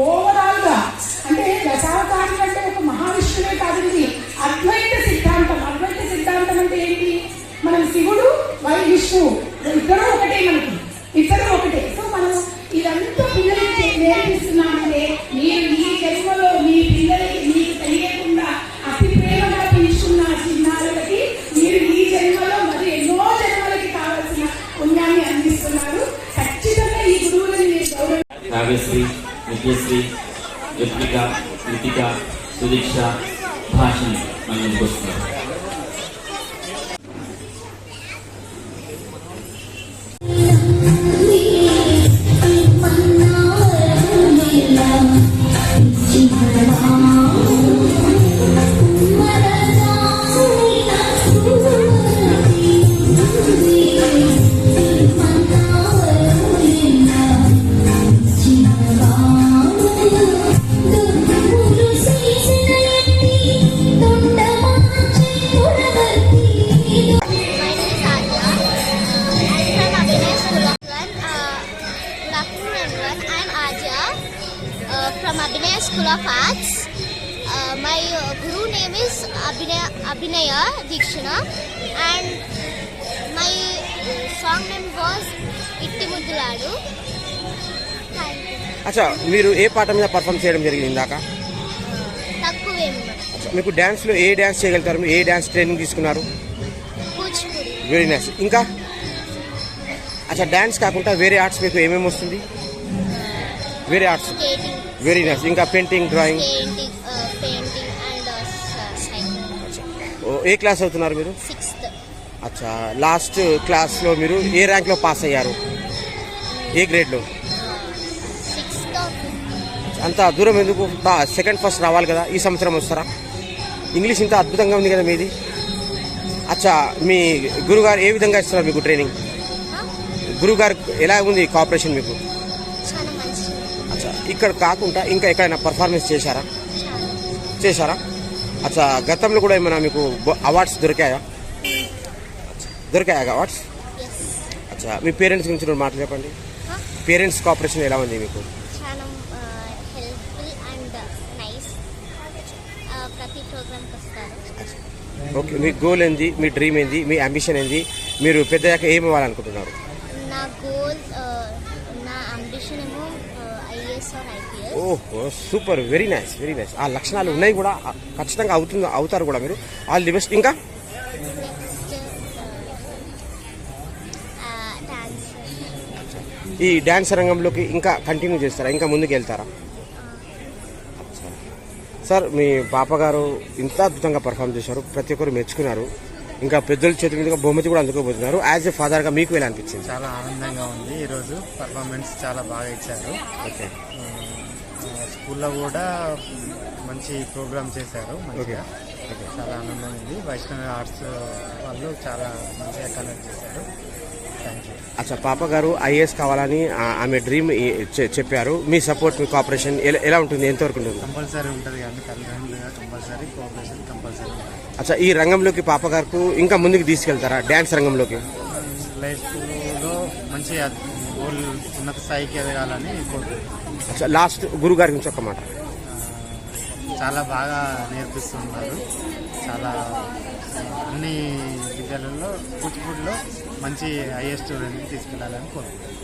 Overall గా అంటే దశావతారం అంటే ఒక మహావిష్ణువే కాదు, ఇది అద్వైత సిద్ధాంతం. అద్వైత సిద్ధాంతం అంటే ఏంటి? మనం శివుడు విష్ణువు ఇద్దరు ఒకటే, మనకి ఇద్దరు ఒకటే. సో మనం ఇదంతా పిల్లలకి నేర్పిస్తున్నామంటే మీరు ఈ జన్మలో మీ పిల్లలకి మీకు తెలియకుండా అతి ప్రేమగా పెంచుకున్న చిన్నారులకి మీరు ఈ జన్మలో మరి ఎన్నో జన్మలకి కావాల్సిన పుణ్యాన్ని అందిస్తున్నారు. ఖచ్చితంగా ఈ గురువులని మీరు కావ్యశ్రీ, నిత్యశ్రీ, జ్యోతిక, కృతిక, సుదీక్ష, భాషని మన ముందుకు వస్తున్నారు. From Abhinaya School of Arts. My guru name is Abhinaya Dikshana and my song name was Itti Mudduladu. అచ్చా, మీరు ఏ పాట మీద పర్ఫామ్ చేయడం జరిగింది ఇందాక? తక్కువేమో. మీకు డ్యాన్స్లో ఏ డ్యాన్స్ చేయగలుగుతారు? ఏ డ్యాన్స్ ట్రైనింగ్ తీసుకున్నారు? కూచిపూడి. Very nice. ఇంకా అచ్చా, డ్యాన్స్ కాకుండా వేరే ఆర్ట్స్ మీకు ఏమేమి వస్తుంది? వేరే ఆర్ట్స్? Very nice. ఇంకా painting, drawing? Painting and cycle. ఏ క్లాస్ అవుతున్నారు మీరు? 6th. అచ్చా, లాస్ట్ క్లాస్లో మీరు ఏ ర్యాంక్లో పాస్ అయ్యారు? ఏ గ్రేడ్లో? 6th. అంత దూరం ఎందుకు? సెకండ్ ఫస్ట్ రావాలి కదా, ఈ సంవత్సరం వస్తారా? ఇంగ్లీష్ ఇంత అద్భుతంగా ఉంది కదా మీది. అచ్చా, మీ గురుగారు ఏ విధంగా ఇస్తున్నారు మీకు ట్రైనింగ్? గురుగారు ఎలా ఉంది కోఆపరేషన్ మీకు? అచ్చా, ఇక్కడ కాకుండా ఇంకా ఎక్కడైనా పర్ఫార్మెన్స్ చేశారా? అచ్చా, గతంలో కూడా ఏమైనా మీకు అవార్డ్స్ దొరికాయా? అవార్డ్స్? అచ్చా, మీ పేరెంట్స్ గురించి రెండు మాటలు చెప్పండి. పేరెంట్స్ కోఆపరేషన్ ఎలా ఉంది మీకు? ఓకే, మీ గోల్ ఏంది? మీ డ్రీమ్ ఏంది? మీ అంబిషన్ ఏంది? మీరు పెద్దయ్యాక ఏమి ఇవ్వాలనుకుంటున్నారు? నా గోల్, నా అంబిషన్ ఏమో ఐఏఎస్ ఆర్ ఐపీఎస్. ఓహో, super, very nice, very nice. ఆ లక్షణాలు ఉన్నాయి కూడా, ఖచ్చితంగా అవుతారు కూడా మీరు. All the best. ఇంకా ఈ డ్యాన్స్ రంగంలోకి ఇంకా కంటిన్యూ చేస్తారా? ఇంకా ముందుకు వెళ్తారా? సార్, మీ పాపగారు ఇంత అద్భుతంగా పర్ఫామ్ చేశారు, ప్రతి ఒక్కరు మెచ్చుకున్నారు. ఇంకా పెద్దల చేతుల మీదుగా బహుమతి కూడా అందుకోబోతున్నారు. యాజ్ ఎ ఫాదర్గా మీకు ఎలా అనిపించింది? చాలా ఆనందంగా ఉంది. ఈరోజు పర్ఫార్మెన్స్ చాలా బాగా ఇచ్చారు. ఓకే, స్కూల్లో కూడా మంచి ప్రోగ్రామ్ చేశారు. మంచిగా చాలా ఆనందంగా ఉంది. వైష్ణవి ఆర్ట్స్ వాళ్ళు చాలా మంచిగా కనెక్ట్ చేశారు. Thank you. అచ్చా, పాప గారు ఐఏఎస్ కావాలని ఆమె డ్రీమ్ చెప్పారు. మీ సపోర్ట్, మీ కోఆపరేషన్ ఎలా ఉంటుంది? ఎంతవరకు ఉంటుంది? కంపల్సరీ ఉంటుంది కానీ తల్లిదండ్రులుగా కంపల్సరీ కోఆపరేషన్ కంపల్సరీ ఉంటుంది. అచ్చా, ఈ రంగంలోకి పాప గారు ఇంకా ముందుకు తీసుకెళ్తారా? డ్యాన్స్ రంగంలోకి లైఫ్లో మంచి గోల్, ఉన్నత స్థాయికి ఎదగాలని కోరుకుంటున్నాను. అచ్చా, లాస్ట్ గురువు గారి గురించి ఒక మాట. చాలా బాగా నేర్పిస్తున్నారు. చాలా అన్ని విద్యాలయాల్లో కూచిపూడిలో మంచి ఐఏఎస్ స్టూడెంట్ని తీసుకెళ్లాలని కోరుకుంటున్నాను.